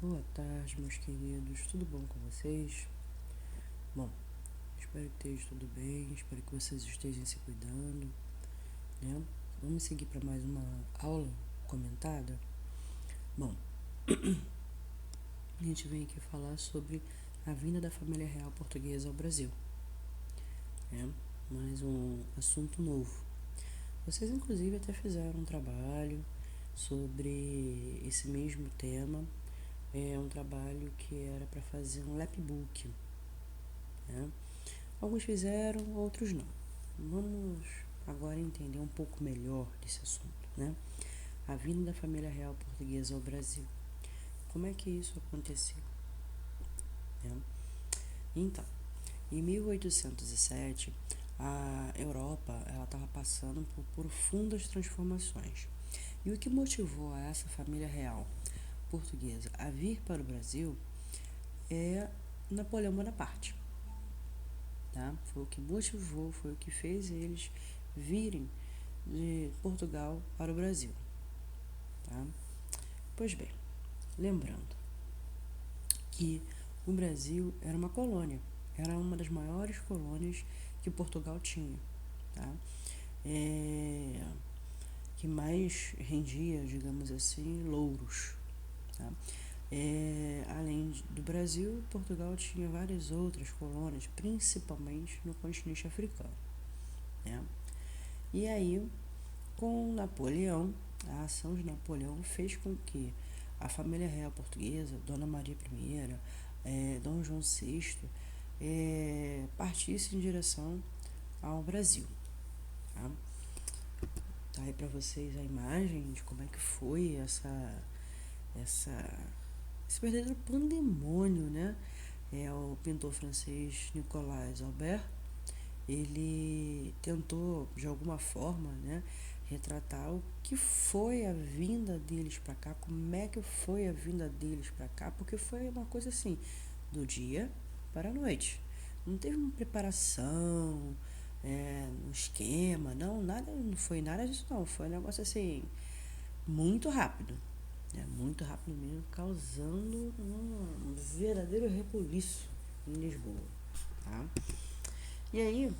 boa tarde, meus queridos. Tudo bom com vocês? Bom, espero que esteja tudo bem, espero que vocês estejam se cuidando, né? Vamos seguir para mais uma aula comentada? Bom, a gente vem aqui falar sobre a vinda da família real portuguesa ao Brasil, né? Mais um assunto novo. Vocês, inclusive, até fizeram um trabalho sobre esse mesmo tema. É um trabalho que era para fazer um lapbook, né? Alguns fizeram, outros não. Vamos agora entender um pouco melhor desse assunto, né? A vinda da família real portuguesa ao Brasil. Como é que isso aconteceu, né? Então, em 1807, a Europa estava passando por profundas transformações. E o que motivou essa família real portuguesa a vir para o Brasil é Napoleão Bonaparte. Tá? Foi o que motivou, foi o que fez eles virem de Portugal para o Brasil. Tá? Pois bem, lembrando que o Brasil era uma colônia, era uma das maiores colônias que Portugal tinha, tá? Que mais rendia, digamos assim, louros. Tá? Além do Brasil, Portugal tinha várias outras colônias, principalmente no continente africano, né? E aí, com Napoleão, a ação de Napoleão fez com que a família real portuguesa, Dona Maria I, Dom João VI, partisse em direção ao Brasil. Tá? Tá aí para vocês a imagem de como é que foi esse verdadeiro pandemônio, né? O pintor francês Nicolas Albert, ele tentou de alguma forma, né, retratar o que foi a vinda deles para cá, como é que foi a vinda deles para cá, porque foi uma coisa assim, do dia para a noite. Não teve uma preparação, um esquema, não foi nada disso não, foi um negócio assim, muito rápido. Muito rápido mesmo, causando um verdadeiro rebuliço em Lisboa. Tá? E aí,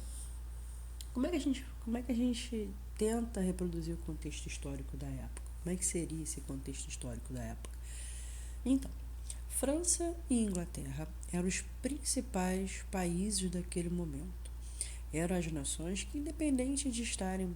como é que a gente tenta reproduzir o contexto histórico da época? Como é que seria esse contexto histórico da época? Então, França e Inglaterra eram os principais países daquele momento. Eram as nações que, independente de estarem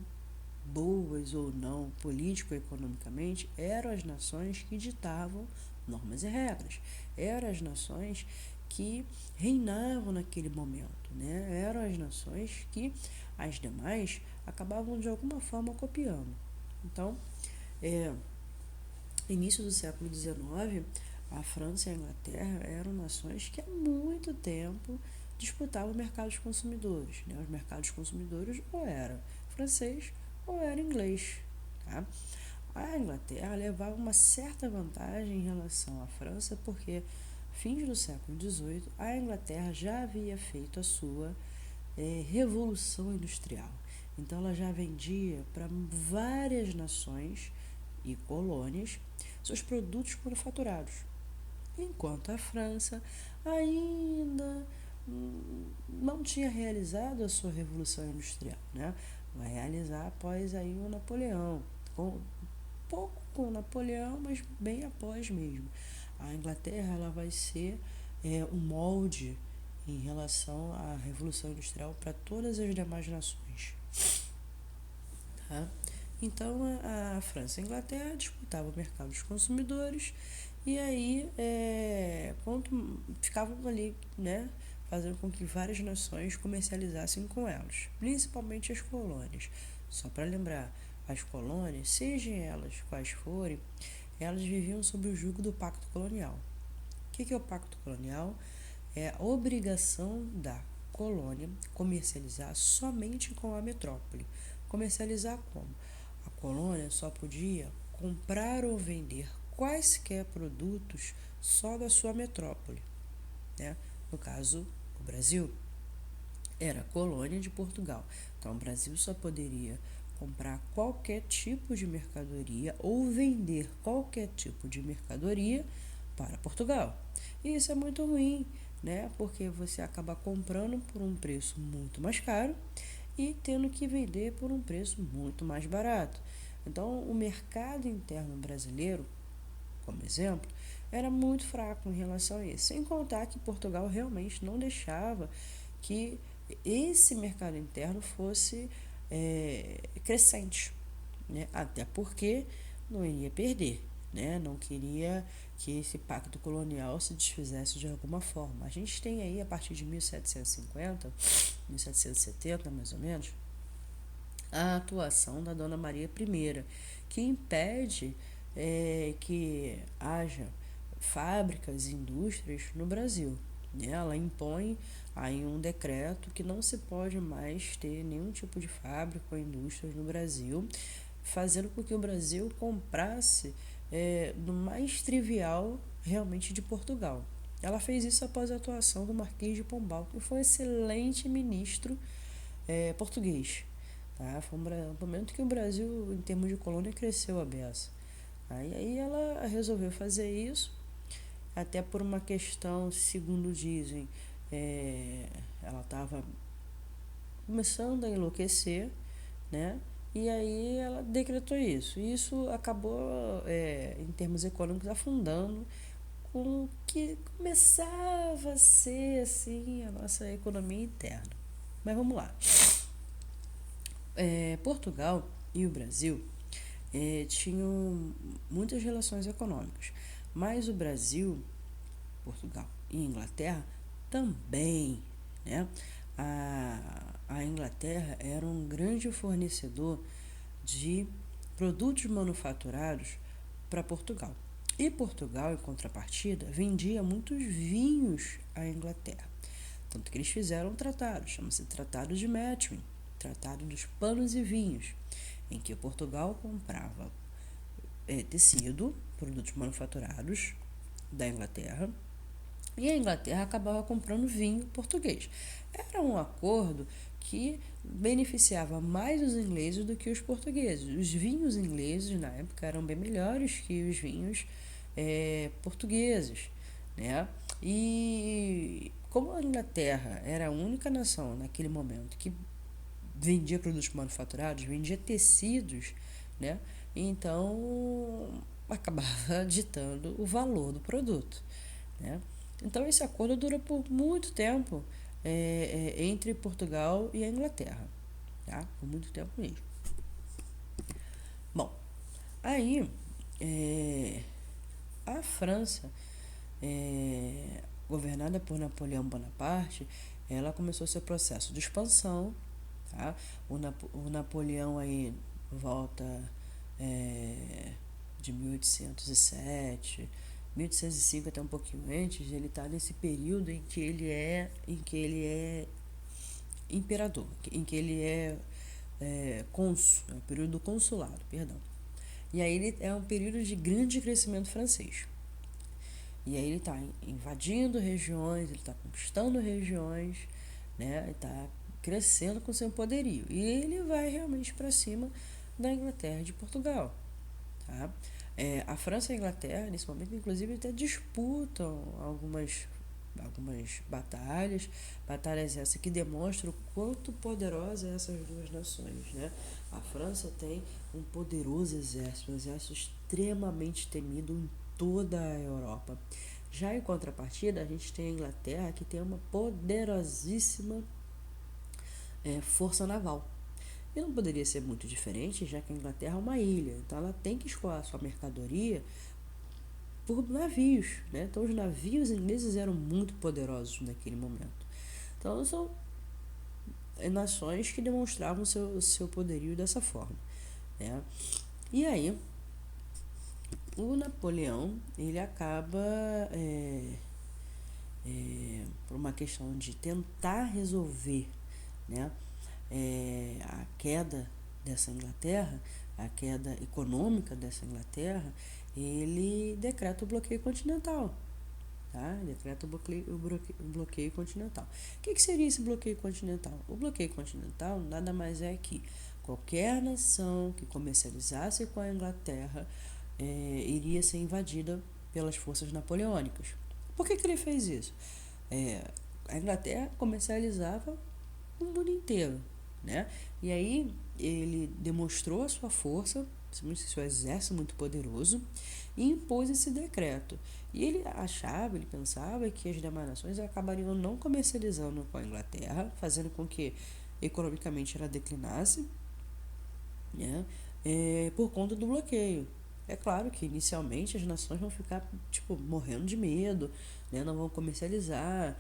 boas ou não, político-economicamente, eram as nações que ditavam normas e regras. Eram as nações que reinavam naquele momento, né? Eram as nações que as demais acabavam de alguma forma copiando. Então, início do século XIX, a França e a Inglaterra eram nações que há muito tempo disputavam o mercado dos consumidores, né? Os mercados consumidores ou era francês ou era inglês, tá? A Inglaterra levava uma certa vantagem em relação à França, porque fins do século XVIII, a Inglaterra já havia feito a sua revolução industrial. Então ela já vendia para várias nações e colônias seus produtos manufaturados, enquanto a França ainda não tinha realizado a sua revolução industrial, né? Vai realizar após aí o Napoleão, pouco com Napoleão, mas bem após mesmo. A Inglaterra ela vai ser um molde em relação à revolução industrial para todas as demais nações. Tá? Então a França e a Inglaterra disputavam o mercado dos consumidores e aí ficavam ali, né, fazendo com que várias nações comercializassem com elas, principalmente as colônias. Só para lembrar, as colônias, sejam elas quais forem, elas viviam sob o jugo do Pacto Colonial. O que é o Pacto Colonial? É a obrigação da colônia comercializar somente com a metrópole. Comercializar como? A colônia só podia comprar ou vender quaisquer produtos só da sua metrópole, né? No caso, o Brasil era colônia de Portugal. Então, o Brasil só poderia comprar qualquer tipo de mercadoria ou vender qualquer tipo de mercadoria para Portugal. E isso é muito ruim, né? Porque você acaba comprando por um preço muito mais caro e tendo que vender por um preço muito mais barato. Então, o mercado interno brasileiro, como exemplo, era muito fraco em relação a isso. Sem contar que Portugal realmente não deixava que esse mercado interno fosse crescente, né? Até porque não iria perder, né? Não queria que esse pacto colonial se desfizesse de alguma forma. A gente tem aí, a partir de 1750, 1770 mais ou menos, a atuação da Dona Maria I, que impede que haja fábricas e indústrias no Brasil. Ela impõe aí um decreto que não se pode mais ter nenhum tipo de fábrica ou indústrias no Brasil, fazendo com que o Brasil comprasse no mais trivial realmente de Portugal. Ela fez isso após a atuação do Marquês de Pombal, que foi um excelente ministro português. Tá? Foi um momento que o Brasil, em termos de colônia, cresceu a beça. Aí ela resolveu fazer isso, até por uma questão, segundo dizem, ela estava começando a enlouquecer, né? E aí ela decretou isso. E isso acabou, em termos econômicos, afundando com o que começava a ser assim a nossa economia interna. Mas vamos lá. Portugal e o Brasil tinham muitas relações econômicas, mas o Brasil, Portugal e Inglaterra também, né? A Inglaterra era um grande fornecedor de produtos manufaturados para Portugal. E Portugal, em contrapartida, vendia muitos vinhos à Inglaterra. Tanto que eles fizeram um tratado, chama-se Tratado de Methuen, Tratado dos Panos e Vinhos, em que Portugal comprava tecido, produtos manufaturados da Inglaterra, e a Inglaterra acabava comprando vinho português. Era um acordo que beneficiava mais os ingleses do que os portugueses. Os vinhos ingleses, na época, eram bem melhores que os vinhos portugueses, né? E como a Inglaterra era a única nação naquele momento que vendia produtos manufaturados, vendia tecidos, né? Então acabava ditando o valor do produto, né? Então esse acordo durou por muito tempo entre Portugal e a Inglaterra, tá? Por muito tempo mesmo. Bom, aí a França, governada por Napoleão Bonaparte, ela começou seu processo de expansão. Tá? O Napoleão aí volta de 1807, 1805 até um pouquinho antes. Ele está nesse período em que ele é imperador, em que ele é cônsul, é o período do consulado, perdão. E aí ele é um período de grande crescimento francês. E aí ele está invadindo regiões, ele está conquistando regiões, né? Ele está crescendo com seu poderio. E ele vai realmente para cima da Inglaterra e de Portugal. Tá? A França e a Inglaterra, nesse momento, inclusive, até disputam algumas batalhas essas que demonstram o quanto poderosas essas duas nações, né? A França tem um poderoso exército, um exército extremamente temido em toda a Europa. Já em contrapartida, a gente tem a Inglaterra, que tem uma poderosíssima força naval. E não poderia ser muito diferente, já que a Inglaterra é uma ilha, então ela tem que escoar sua mercadoria por navios, né? Então os navios ingleses eram muito poderosos naquele momento. Então são nações que demonstravam seu poderio dessa forma, né? E aí o Napoleão, ele acaba por uma questão de tentar resolver, né, a queda dessa Inglaterra, a queda econômica dessa Inglaterra, ele decreta o bloqueio continental. Tá? Decreta o bloqueio continental. O que seria esse bloqueio continental? O bloqueio continental nada mais é que qualquer nação que comercializasse com a Inglaterra iria ser invadida pelas forças napoleônicas. Por que ele fez isso? A Inglaterra comercializava o mundo inteiro, né? E aí ele demonstrou a sua força, seu exército muito poderoso, e impôs esse decreto. E ele pensava que as demais nações acabariam não comercializando com a Inglaterra, fazendo com que economicamente ela declinasse, né? Por conta do bloqueio. É claro que inicialmente as nações vão ficar morrendo de medo, né? Não vão comercializar,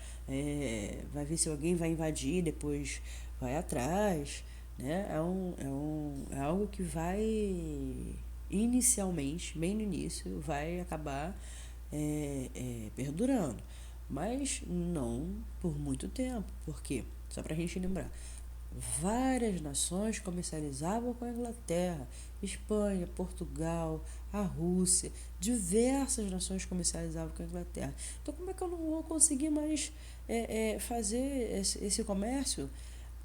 vai ver se alguém vai invadir, depois vai atrás, né? É algo que vai inicialmente, bem no início, vai acabar perdurando, mas não por muito tempo. Por quê? Só para a gente lembrar. Várias nações comercializavam com a Inglaterra, Espanha, Portugal, a Rússia, diversas nações comercializavam com a Inglaterra. Então, como é que eu não vou conseguir mais fazer esse comércio?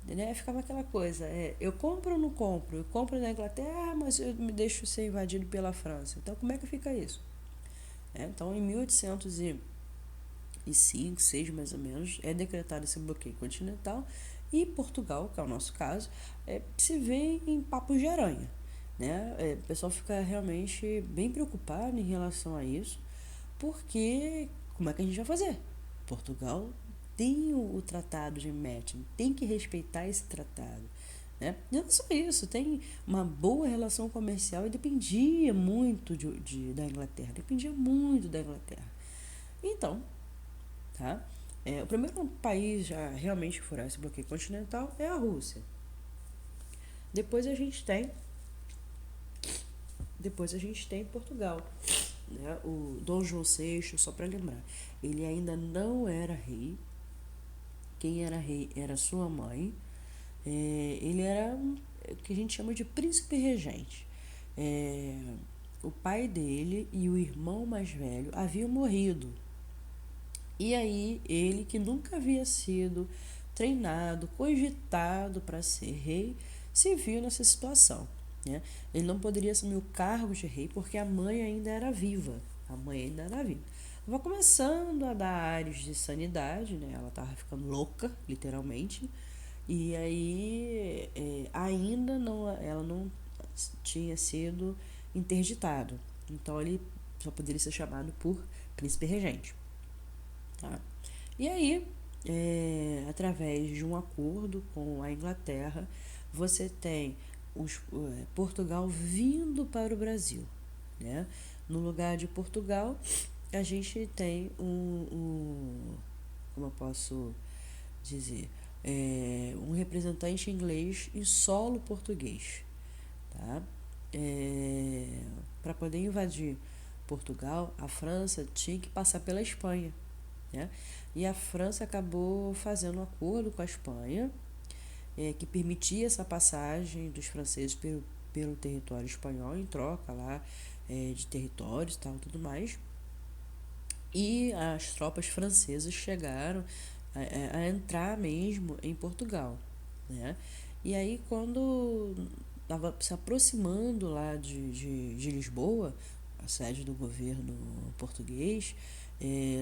Né? Ficava aquela coisa, eu compro ou não compro? Eu compro na Inglaterra, mas eu me deixo ser invadido pela França. Então, como é que fica isso? Então, em 1805, 6 mais ou menos, é decretado esse bloqueio continental e Portugal, que é o nosso caso, se vê em papos de aranha. Né? O pessoal fica realmente bem preocupado em relação a isso, porque como é que a gente vai fazer? Portugal tem o tratado de Meeting, tem que respeitar esse tratado. Né? Não só isso, tem uma boa relação comercial e dependia muito da Inglaterra, dependia muito da Inglaterra. Então, tá? O primeiro país a realmente furar esse bloqueio continental é a Rússia. Depois a gente tem Portugal. Né? O Dom João VI, só para lembrar, ele ainda não era rei. Quem era rei era sua mãe. Ele era o que a gente chama de príncipe regente. O pai dele e o irmão mais velho haviam morrido. E aí ele, que nunca havia sido treinado, cogitado para ser rei, se viu nessa situação. Né? Ele não poderia assumir o cargo de rei porque a mãe ainda era viva. Estava começando a dar áreas de sanidade, né? Ela estava ficando louca, literalmente. E aí ela não tinha sido interditado. Então ele só poderia ser chamado por príncipe regente. Tá? E aí, através de um acordo com a Inglaterra, você tem Portugal vindo para o Brasil. Né? No lugar de Portugal, a gente tem como eu posso dizer, um representante inglês em solo português. Tá? Para poder invadir Portugal, a França tinha que passar pela Espanha. Né? E a França acabou fazendo um acordo com a Espanha que permitia essa passagem dos franceses pelo território espanhol em troca lá de territórios e tal, tudo mais. E as tropas francesas chegaram a entrar mesmo em Portugal. Né? E aí, quando estava se aproximando lá de Lisboa, a sede do governo português,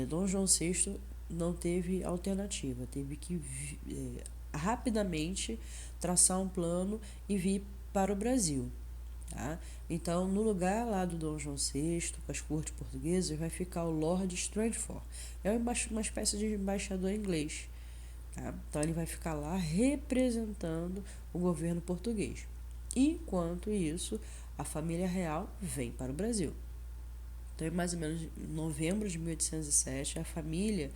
Dom João VI não teve alternativa, teve que rapidamente traçar um plano e vir para o Brasil. Tá? Então, no lugar lá do Dom João VI, com as cortes portuguesas, vai ficar o Lord Strangford. É uma espécie de embaixador inglês. Tá? Então, ele vai ficar lá representando o governo português. Enquanto isso, a família real vem para o Brasil. Então, em mais ou menos em novembro de 1807, a família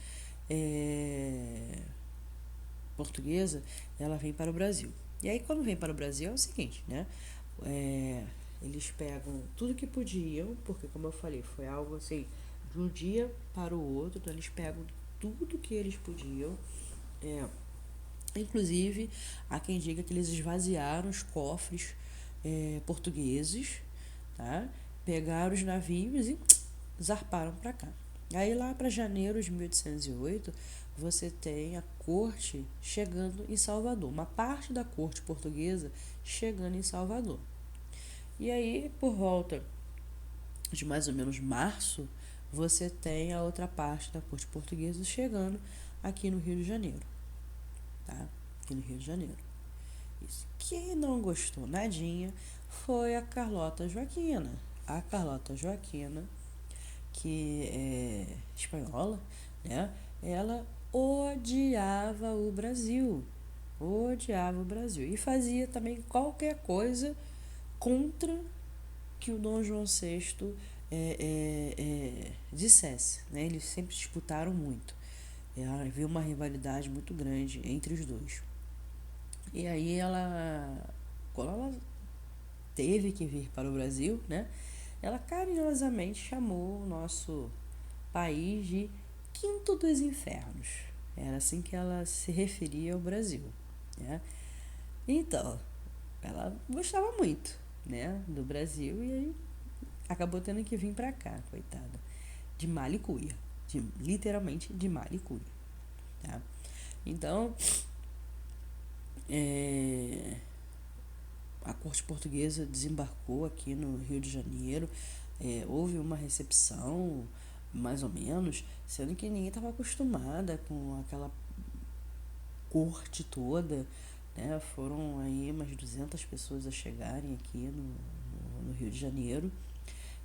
portuguesa, ela vem para o Brasil. E aí, quando vem para o Brasil, é o seguinte, né? Eles pegam tudo que podiam, porque, como eu falei, foi algo assim, de um dia para o outro. Então, eles pegam tudo que eles podiam. Inclusive, há quem diga que eles esvaziaram os cofres portugueses, tá? Pegaram os navios e zarparam para cá. Aí, lá para janeiro de 1808, você tem a corte chegando em Salvador. Uma parte da corte portuguesa chegando em Salvador. E aí, por volta de mais ou menos março, você tem a outra parte da corte portuguesa chegando aqui no Rio de Janeiro, tá? Aqui no Rio de Janeiro. Isso. Quem não gostou nadinha foi a Carlota Joaquina. A Carlota Joaquina, que é espanhola, né? Ela odiava o Brasil. Odiava o Brasil. E fazia também qualquer coisa contra que o Dom João VI dissesse, né? Eles sempre disputaram muito. Havia uma rivalidade muito grande entre os dois. E aí quando ela teve que vir para o Brasil, né? Ela carinhosamente chamou o nosso país de Quinto dos Infernos. Era assim que ela se referia ao Brasil, né? Então, ela gostava muito, né, do Brasil e aí acabou tendo que vir para cá, coitada, de malha e cuia, literalmente de malha e cuia, tá? Então, a corte portuguesa desembarcou aqui no Rio de Janeiro, houve uma recepção, mais ou menos, sendo que ninguém estava acostumada com aquela corte toda, né? Foram aí umas 200 pessoas a chegarem aqui no Rio de Janeiro,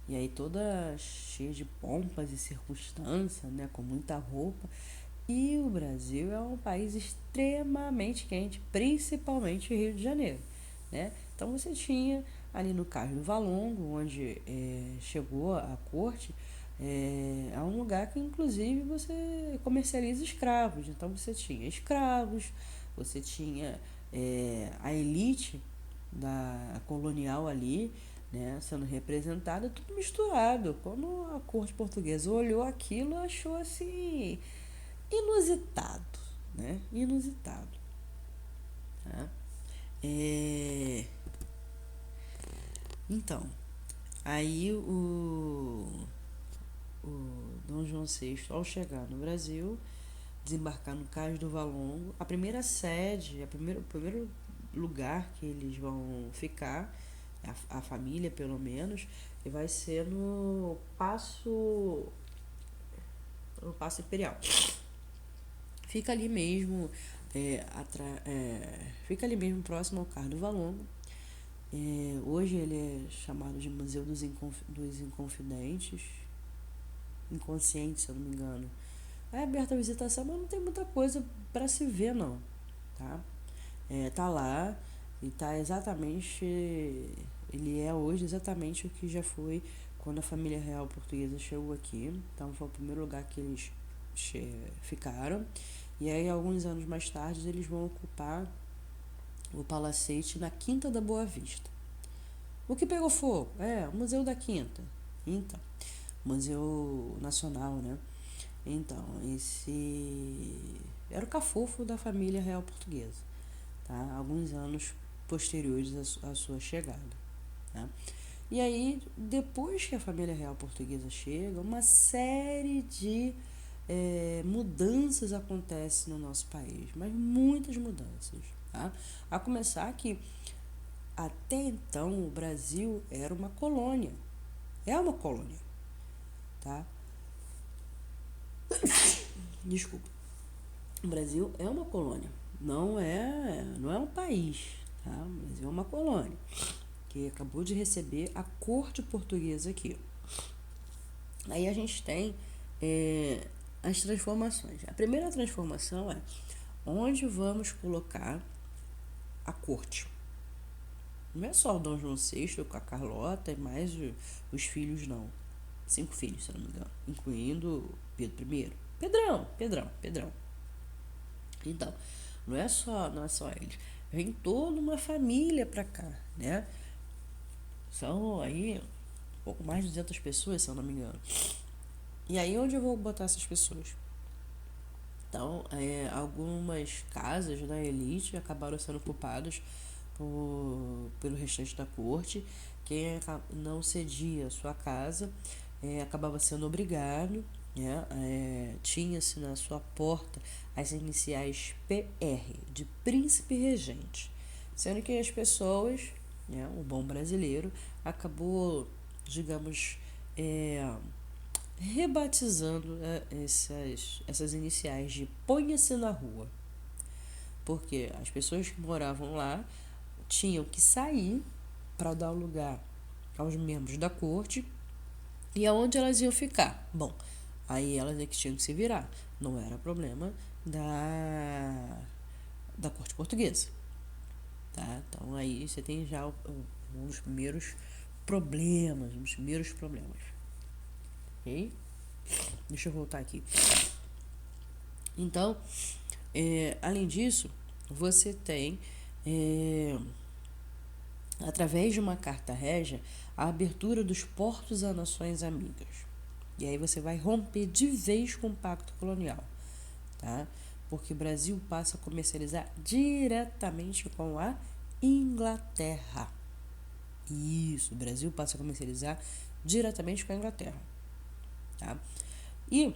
e aí toda cheia de pompas e circunstâncias, né? Com muita roupa. E o Brasil é um país extremamente quente, principalmente o Rio de Janeiro, né? Então você tinha ali no Cais do Valongo, onde chegou a corte, é um lugar que inclusive você comercializa escravos. Então você tinha escravos, você tinha a elite da colonial ali, né, sendo representada, tudo misturado. Quando a corte portuguesa olhou aquilo, achou assim inusitado, né? Inusitado. Tá? Então, aí o Dom João VI, ao chegar no Brasil, desembarcar no Cais do Valongo, a primeira sede, o primeiro lugar que eles vão ficar, a família pelo menos, vai ser no Paço Imperial. Fica ali mesmo, fica ali mesmo próximo ao Cais do Valongo. Hoje ele é chamado de Museu dos Inconfidentes, Inconscientes, se eu não me engano. É aberta a visitação, mas não tem muita coisa para se ver, não, tá? Tá lá e tá exatamente, ele é hoje exatamente o que já foi quando a família real portuguesa chegou aqui. Então foi o primeiro lugar que eles ficaram. E aí alguns anos mais tarde eles vão ocupar o palacete na Quinta da Boa Vista. O que pegou fogo? O Museu da Quinta. Então, Museu Nacional, né? Então, esse era o cafofo da família real portuguesa, tá? Alguns anos posteriores à sua chegada, tá? E aí, depois que a família real portuguesa chega, uma série de mudanças acontecem no nosso país, mas muitas mudanças, tá? A começar que até então o Brasil era uma colônia, é uma colônia, tá? Desculpa. O Brasil é uma colônia, não é um país, tá? O Brasil é uma colônia que acabou de receber a corte portuguesa aqui. Aí a gente tem as transformações. A primeira transformação é onde vamos colocar a corte. Não é só o Dom João VI com a Carlota e mais os filhos, não. 5 filhos, se não me engano, incluindo Pedro I. Pedrão. Então, não é só eles. Vem toda uma família pra cá, né? São aí pouco mais de 200 pessoas, se eu não me engano. E aí, onde eu vou botar essas pessoas? Então, algumas casas da elite acabaram sendo ocupadas pelo restante da corte. Quem não cedia a sua casa acabava sendo obrigado, né? Tinha-se na sua porta as iniciais PR, de Príncipe Regente. Sendo que as pessoas, né, o bom brasileiro, acabou, digamos, rebatizando essas iniciais de Ponha-se na Rua. Porque as pessoas que moravam lá tinham que sair para dar lugar aos membros da corte. E aonde elas iam ficar? Bom, aí elas é que tinham que se virar. Não era problema da corte portuguesa. Tá? Então aí você tem já os primeiros problemas. Ok? Deixa eu voltar aqui. Então, além disso, você tem, através de uma carta régia, a abertura dos portos a nações amigas. E aí você vai romper de vez com o pacto colonial, tá? Porque o Brasil passa a comercializar diretamente com a Inglaterra. Isso, o Brasil passa a comercializar diretamente com a Inglaterra, tá? E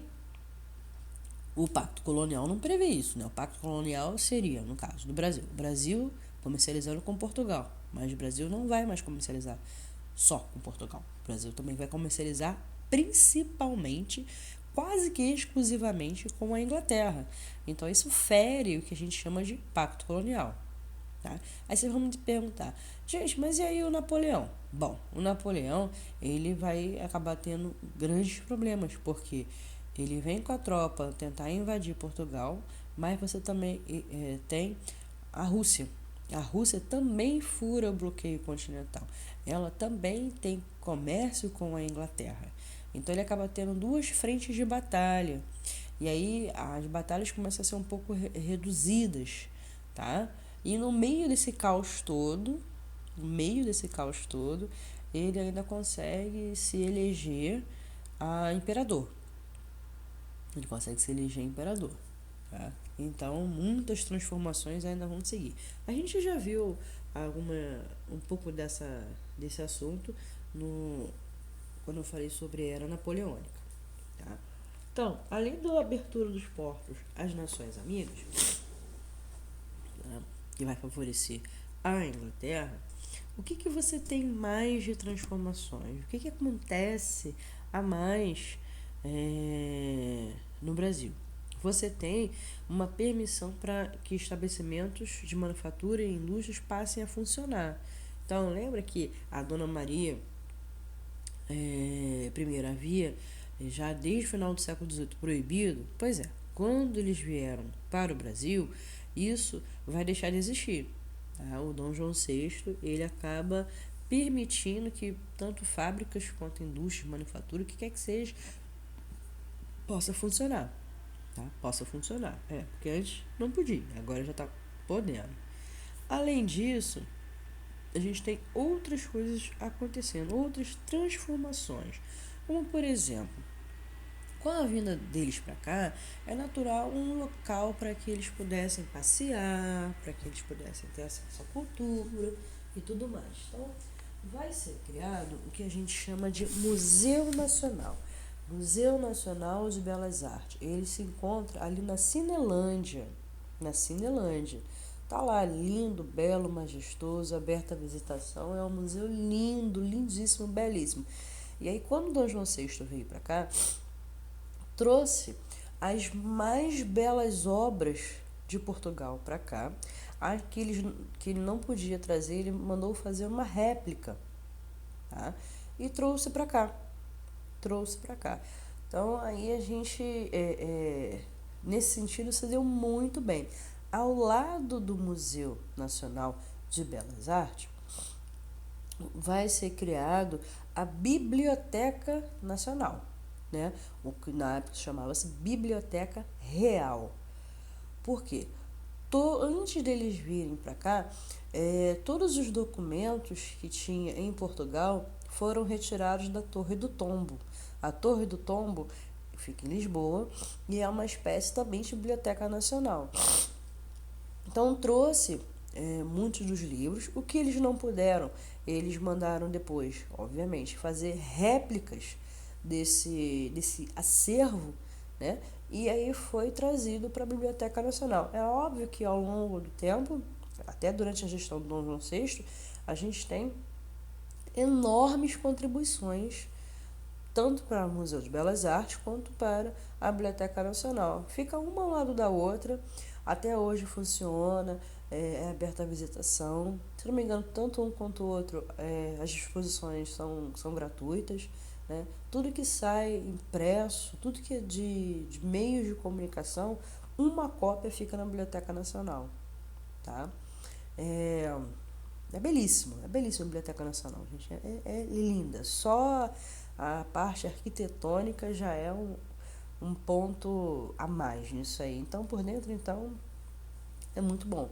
o pacto colonial não prevê isso, né? O pacto colonial seria, no caso do Brasil, o Brasil comercializando com Portugal, mas o Brasil não vai mais comercializar só com Portugal. O Brasil também vai comercializar principalmente, quase que exclusivamente com a Inglaterra. Então isso fere o que a gente chama de pacto colonial. Tá? Aí vocês vão me perguntar, gente, mas e aí o Napoleão? Bom, o Napoleão, ele vai acabar tendo grandes problemas, porque ele vem com a tropa tentar invadir Portugal, mas você também tem a Rússia. A Rússia também fura o bloqueio continental. Ela também tem comércio com a Inglaterra. Então ele acaba tendo duas frentes de batalha. E aí as batalhas começam a ser um pouco reduzidas, tá? E no meio desse caos todo, ele ainda consegue se eleger imperador. Ele consegue se eleger imperador, tá? Então, muitas transformações ainda vão seguir. A gente já viu um pouco desse assunto quando eu falei sobre a Era Napoleônica, tá? Então, além da abertura dos portos às nações amigas, que vai favorecer a Inglaterra, o que você tem mais de transformações? O que acontece a mais no Brasil? Você tem uma permissão para que estabelecimentos de manufatura e indústrias passem a funcionar. Então, lembra que a Dona Maria primeiro havia, já desde o final do século XVIII, proibido? Pois é, quando eles vieram para o Brasil, isso vai deixar de existir. Tá? O Dom João VI, ele acaba permitindo que tanto fábricas quanto indústrias, manufatura, o que quer que seja, possa funcionar. Tá? Possa funcionar. Porque antes não podia, agora já está podendo. Além disso, a gente tem outras coisas acontecendo, outras transformações. Como, por exemplo, com a vinda deles para cá, é natural um local para que eles pudessem passear, para que eles pudessem ter acesso à cultura e tudo mais. Então, vai ser criado o que a gente chama de Museu Nacional. Museu Nacional de Belas Artes. Ele se encontra ali na Cinelândia. Tá lá, lindo, belo, majestoso, aberto à visitação. É um museu lindo, lindíssimo, belíssimo. E aí, quando Dom João VI veio para cá, trouxe as mais belas obras de Portugal para cá. Que ele não podia trazer, ele mandou fazer uma réplica, tá? E trouxe para cá. Então, aí a gente, nesse sentido, se deu muito bem. Ao lado do Museu Nacional de Belas Artes, vai ser criado a Biblioteca Nacional, né? O que na época chamava-se Biblioteca Real. Por quê? Antes deles virem para cá, todos os documentos que tinha em Portugal foram retirados da Torre do Tombo. A Torre do Tombo fica em Lisboa e é uma espécie também de biblioteca nacional. Então trouxe muitos dos livros. O que eles não puderam, eles mandaram depois, obviamente, fazer réplicas desse acervo, né? E aí foi trazido para a Biblioteca Nacional. É óbvio que ao longo do tempo, até durante a gestão do Dom João VI, a gente tem enormes contribuições tanto para o Museu de Belas Artes quanto para a Biblioteca Nacional. Fica uma ao lado da outra, até hoje funciona, é aberta a visitação. Se não me engano, tanto um quanto o outro, as exposições são gratuitas. Né? Tudo que sai impresso, tudo que é de meios de comunicação, uma cópia fica na Biblioteca Nacional. Tá? É, é belíssimo a Biblioteca Nacional, gente. É linda. Só a parte arquitetônica já é um ponto a mais nisso aí. Então, por dentro, então, é muito bom.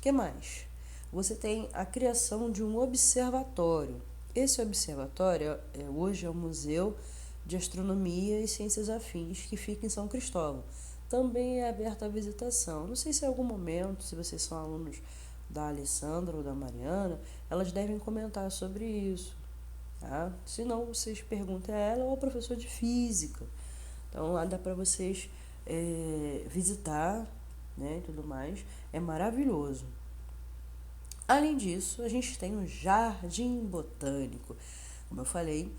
Que mais? Você tem a criação de um observatório. Esse observatório hoje é o Museu de Astronomia e Ciências Afins, que fica em São Cristóvão. Também é aberto à visitação. Não sei se em algum momento, se vocês são alunos da Alessandra ou da Mariana, elas devem comentar sobre isso. Tá? Se não, vocês perguntem a ela ou ao professor de física. Então lá dá para vocês visitar, né, e tudo mais. É maravilhoso. Além disso, a gente tem um jardim botânico. Como eu falei,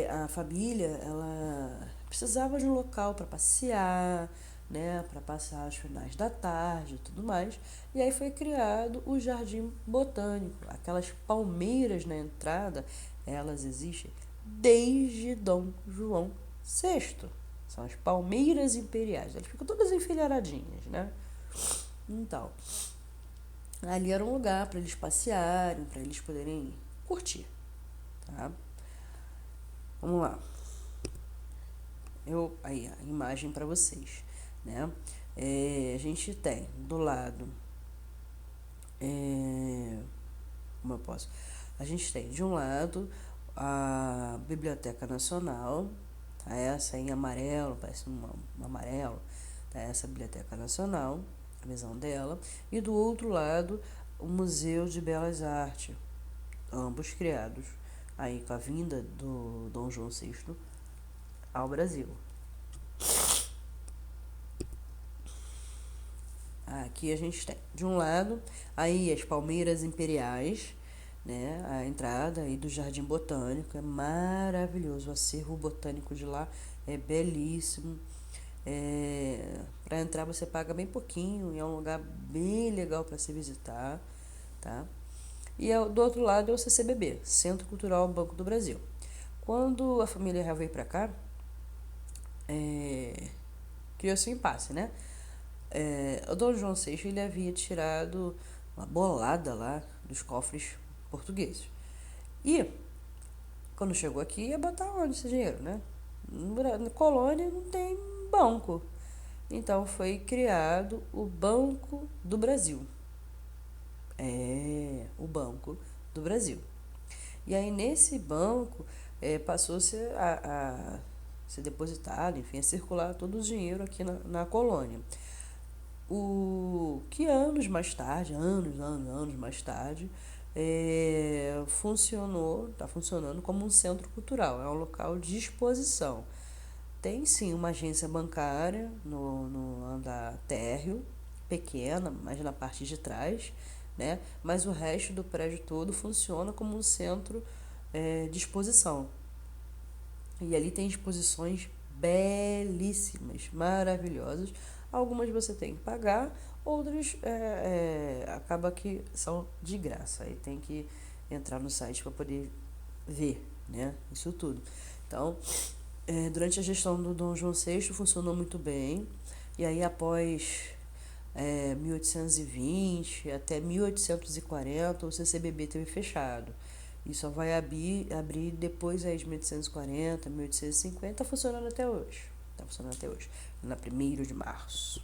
a família ela precisava de um local para passear, né, para passar os finais da tarde e tudo mais. E aí foi criado o jardim botânico. Aquelas palmeiras na entrada, elas existem desde Dom João VI. São as palmeiras imperiais. Elas ficam todas enfileiradinhas, né? Então, ali era um lugar para eles passearem, para eles poderem curtir, tá? Vamos lá. Aí a imagem para vocês, né? A gente tem do lado, como eu posso? A gente tem de um lado a Biblioteca Nacional, tá? Essa em amarelo, parece um amarelo, tá? Essa Biblioteca Nacional, a visão dela, e do outro lado o Museu de Belas Artes, ambos criados aí com a vinda do Dom João VI ao Brasil. Aqui a gente tem, de um lado, aí as palmeiras imperiais, né? A entrada aí do Jardim Botânico é maravilhoso, o acervo botânico de lá é belíssimo. Para entrar você paga bem pouquinho e é um lugar bem legal para se visitar, tá? E do outro lado é o CCBB, Centro Cultural Banco do Brasil. Quando a família real veio para cá, criou-se um impasse, né? O Dom João VI ele havia tirado uma bolada lá dos cofres portugueses. E quando chegou aqui, ia botar onde esse dinheiro, né? Na colônia não tem banco. Então foi criado o Banco do Brasil. O Banco do Brasil. E aí nesse banco passou-se a ser depositado, enfim, a circular todo o dinheiro aqui na colônia. O que anos mais tarde, anos mais tarde, está funcionando como um centro cultural, é um local de exposição. Tem sim uma agência bancária no andar térreo, pequena, mas na parte de trás, né? Mas o resto do prédio todo funciona como um centro de exposição. E ali tem exposições belíssimas, maravilhosas. Algumas você tem que pagar, outras acaba que são de graça. Aí tem que entrar no site para poder ver, né? Isso tudo. Então, durante a gestão do Dom João VI funcionou muito bem. E aí após 1820 até 1840 o CCBB teve fechado. E só vai abrir depois aí de 1840, 1850, está funcionando até hoje. Na 1º de março.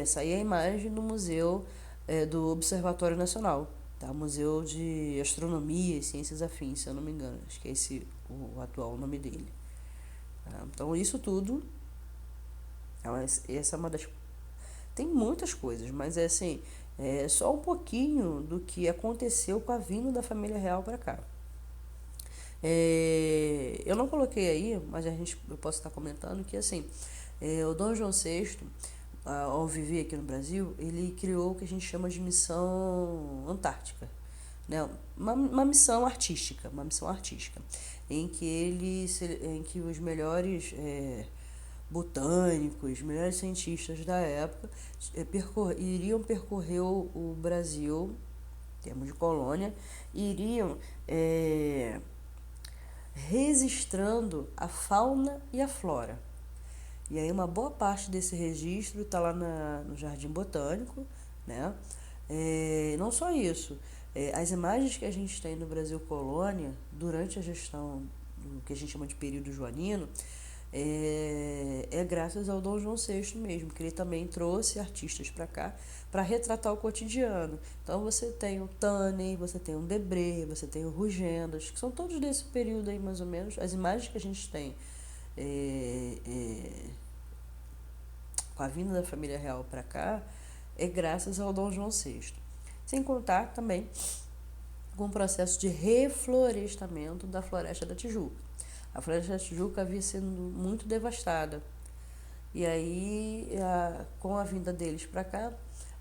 Essa aí é a imagem do museu do Observatório Nacional, tá? Museu de Astronomia e Ciências Afins, se eu não me engano. Acho que é esse o atual nome dele. Tá? Então isso tudo, essa é uma das... Tem muitas coisas, mas é assim, só um pouquinho do que aconteceu com a vinda da família real para cá. Eu não coloquei aí, mas eu posso estar comentando que assim, o Dom João VI, ao viver aqui no Brasil, ele criou o que a gente chama de missão antártica, né, uma missão artística, em que os melhores botânicos, melhores cientistas da época iriam percorrer o Brasil, em termos de colônia, e iriam registrando a fauna e a flora. E aí uma boa parte desse registro está lá no Jardim Botânico, né? Não só isso, as imagens que a gente tem no Brasil Colônia, durante a gestão do que a gente chama de período joanino, graças ao Dom João VI mesmo, que ele também trouxe artistas para cá para retratar o cotidiano. Então você tem o Tannen, você tem o Debré, você tem o Rugendas, que são todos desse período aí mais ou menos. As imagens que a gente tem com a vinda da família real para cá é graças ao Dom João VI. Sem contar também com o processo de reflorestamento da Floresta da Tijuca. A Floresta da Tijuca havia sido muito devastada. E aí, com a vinda deles para cá,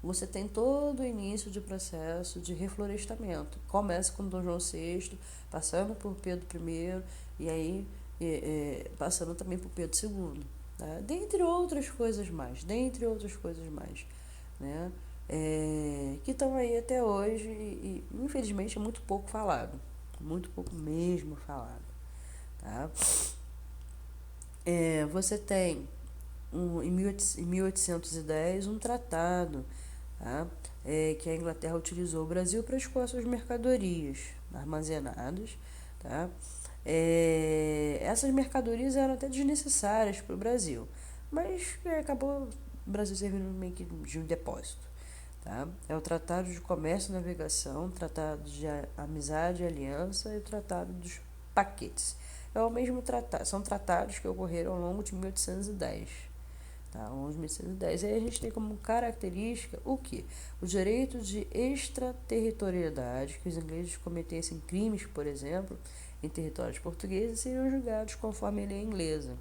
você tem todo o início de processo de reflorestamento. Começa com Dom João VI, passando por Pedro I, e aí passando também por Pedro II. Tá? Dentre outras coisas mais, né? Que estão aí até hoje e infelizmente é muito pouco falado. Muito pouco mesmo falado. Tá? Você tem em 1810 um tratado, tá? Que a Inglaterra utilizou o Brasil para escoar suas mercadorias armazenadas. Tá? Essas mercadorias eram até desnecessárias para o Brasil, mas acabou o Brasil servindo meio que de um depósito. Tá? É o Tratado de Comércio e Navegação, Tratado de Amizade e Aliança e o Tratado dos Paquetes. É o mesmo tratado, são tratados que ocorreram ao longo de 1810. Tá? Ao longo de 1810. Aí a gente tem como característica o quê? O direito de extraterritorialidade, que os ingleses cometessem crimes, por exemplo, em territórios portugueses, seriam julgados conforme a lei inglesa.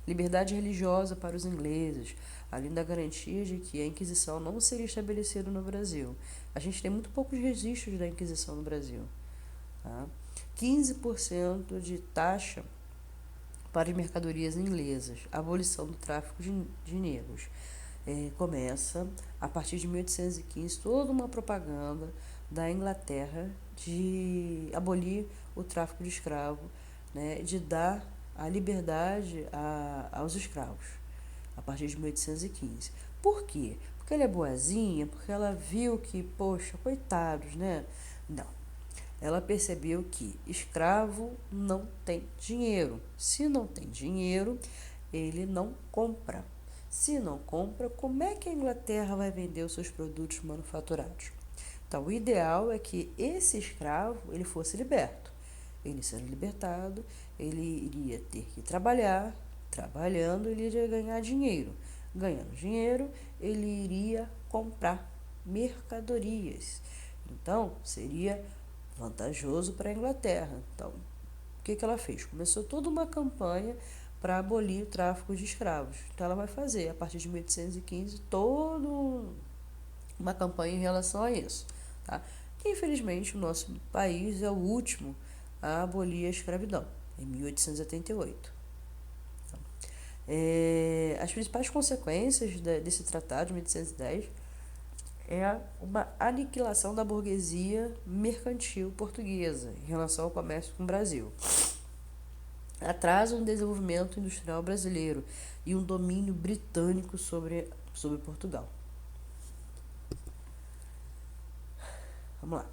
Liberdade religiosa para os ingleses, além da garantia de que a Inquisição não seria estabelecida no Brasil. A gente tem muito poucos registros da Inquisição no Brasil. Tá? 15% de taxa para as mercadorias inglesas. A abolição do tráfico de negros. Começa, a partir de 1815, toda uma propaganda da Inglaterra de abolir o tráfico de escravo, né, de dar a liberdade aos escravos, a partir de 1815. Por quê? Porque ela é boazinha? Porque ela viu que, poxa, coitados, né? Não. Ela percebeu que escravo não tem dinheiro. Se não tem dinheiro, ele não compra. Se não compra, como é que a Inglaterra vai vender os seus produtos manufaturados? Então, o ideal é que esse escravo ele fosse liberto. Ele sendo libertado, ele iria ter que trabalhar. Trabalhando, ele iria ganhar dinheiro. Ganhando dinheiro, ele iria comprar mercadorias. Então, seria vantajoso para a Inglaterra. Então, o que ela fez? Começou toda uma campanha para abolir o tráfico de escravos. Então, ela vai fazer, a partir de 1815, toda uma campanha em relação a isso. Tá? Infelizmente, o nosso país é o último a abolir a escravidão, em 1888. As principais consequências desse tratado de 1810 é uma aniquilação da burguesia mercantil portuguesa em relação ao comércio com o Brasil. Atrasa um desenvolvimento industrial brasileiro e um domínio britânico sobre Portugal. Vamos lá.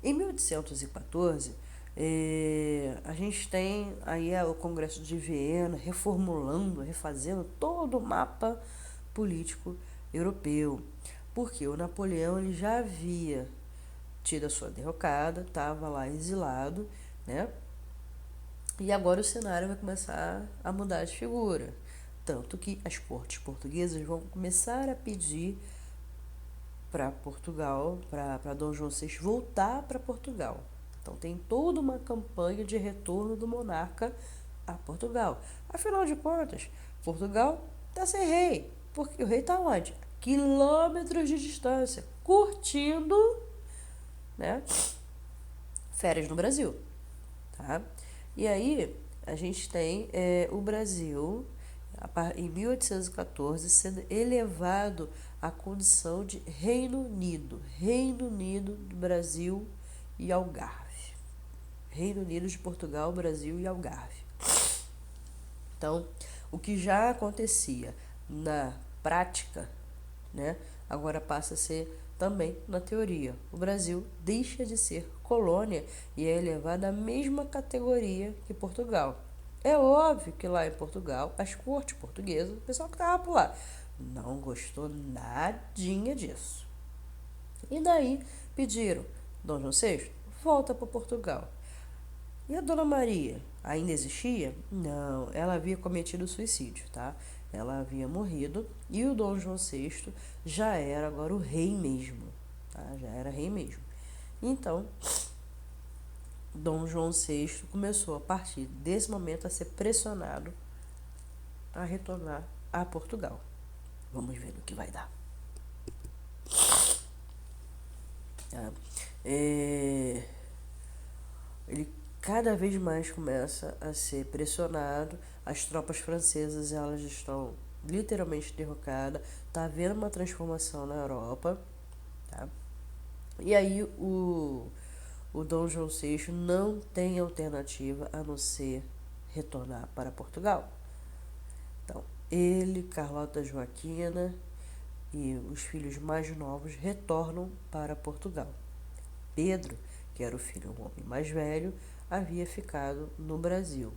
Em 1814, a gente tem aí o Congresso de Viena reformulando, refazendo todo o mapa político europeu. Porque o Napoleão ele já havia tido a sua derrocada, estava lá exilado, né? E agora o cenário vai começar a mudar de figura. Tanto que as cortes portuguesas vão começar a pedir para Portugal, para Dom João VI voltar para Portugal. Então tem toda uma campanha de retorno do monarca a Portugal. Afinal de contas, Portugal está sem rei. Porque o rei está onde? Quilômetros de distância, curtindo, né, férias no Brasil, tá? E aí a gente tem o Brasil em 1814 sendo elevado à condição de Reino Unido do Brasil e Algarve. Reino Unido de Portugal, Brasil e Algarve. Então, o que já acontecia na prática, né, agora passa a ser também na teoria. O Brasil deixa de ser colônia e é elevado à mesma categoria que Portugal. É óbvio que lá em Portugal, as cortes portuguesas, o pessoal que estava por lá, não gostou nadinha disso. E daí pediram, Dom João VI, volta para Portugal. E a Dona Maria ainda existia? Não, ela havia cometido suicídio, tá? Ela havia morrido e o Dom João VI já era agora o rei mesmo, tá? Já era rei mesmo. Então, Dom João VI começou a partir desse momento a ser pressionado a retornar a Portugal. Vamos ver no que vai dar. Tá? Ele cada vez mais começa a ser pressionado. As tropas francesas elas estão literalmente derrocadas. Está havendo uma transformação na Europa. Tá? E aí o Dom João VI não tem alternativa a não ser retornar para Portugal. Então, ele, Carlota Joaquina e os filhos mais novos retornam para Portugal. Pedro, que era o filho, um homem mais velho, havia ficado no Brasil.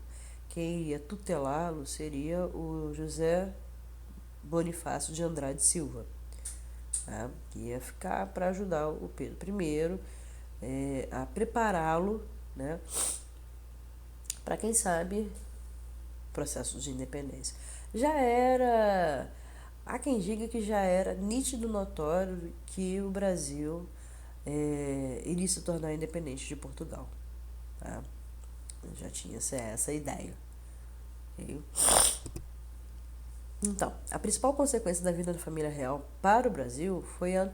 Quem iria tutelá-lo seria o José Bonifácio de Andrade Silva, tá? Que ia ficar para ajudar o Pedro I a prepará-lo, né, para quem sabe processo de independência. Já era, há quem diga que já era nítido notório que o Brasil iria se tornar independente de Portugal. Tá? Já tinha essa ideia. Okay? Então, a principal consequência da vinda da família real para o Brasil foi a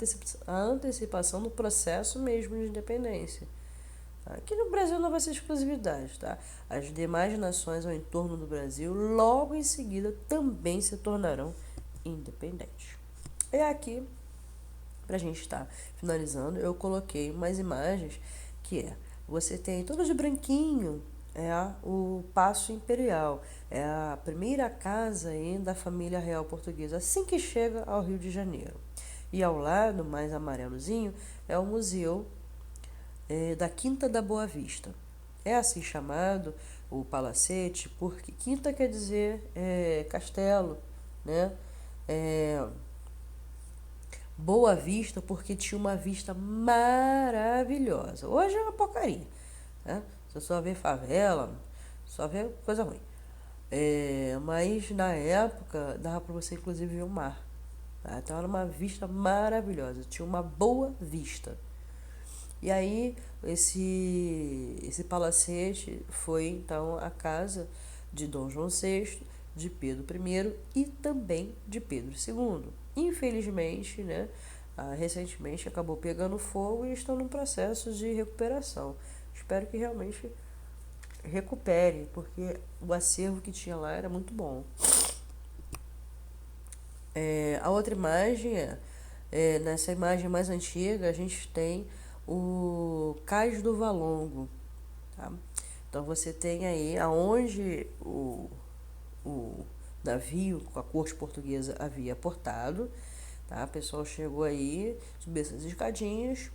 antecipação do processo mesmo de independência. Aqui no Brasil não vai ser exclusividade, tá? As demais nações ao entorno do Brasil, logo em seguida, também se tornarão independentes. E aqui, pra gente estar finalizando, eu coloquei umas imagens que você tem tudo de branquinho, o Paço Imperial, é a primeira casa aí da família real portuguesa, assim que chega ao Rio de Janeiro. E ao lado, mais amarelozinho, é o Museu da Quinta da Boa Vista. É assim chamado o palacete, porque quinta quer dizer castelo, né? Boa Vista, porque tinha uma vista maravilhosa. Hoje é uma porcaria, né? Você só vê favela, só vê coisa ruim. Mas na época dava para você inclusive ver o mar. Tá? Então era uma vista maravilhosa, tinha uma boa vista. E aí esse palacete foi então a casa de Dom João VI, de Pedro I e também de Pedro II. Infelizmente, né, recentemente acabou pegando fogo e estão num processo de recuperação. Espero que realmente recupere, porque o acervo que tinha lá era muito bom. A outra imagem nessa imagem mais antiga, a gente tem o Cais do Valongo. Tá? Então você tem aí aonde o navio com a corte portuguesa havia aportado. Tá? O pessoal chegou aí, subiu essas escadinhas.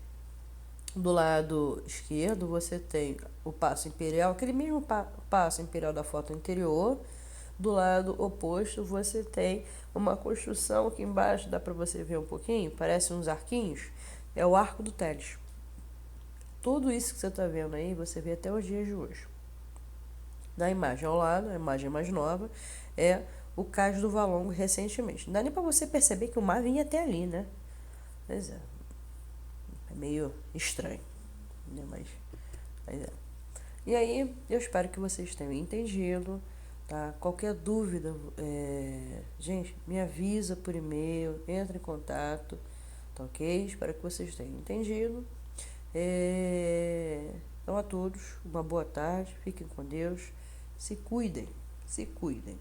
Do lado esquerdo você tem o Paço Imperial, aquele mesmo Paço Imperial da foto anterior. Do lado oposto você tem uma construção aqui embaixo, dá para você ver um pouquinho, parece uns arquinhos, é o Arco do Teles. Tudo isso que você está vendo aí, você vê até os dias de hoje. Na imagem ao lado, a imagem mais nova, é o Cais do Valongo recentemente. Não dá nem para você perceber que o mar vinha até ali, né? Pois é meio estranho, né? Mas é. E aí, eu espero que vocês tenham entendido, tá? Qualquer dúvida, gente, me avisa por e-mail, entra em contato, tá ok? Espero que vocês tenham entendido. Então, a todos, uma boa tarde, fiquem com Deus, se cuidem, se cuidem.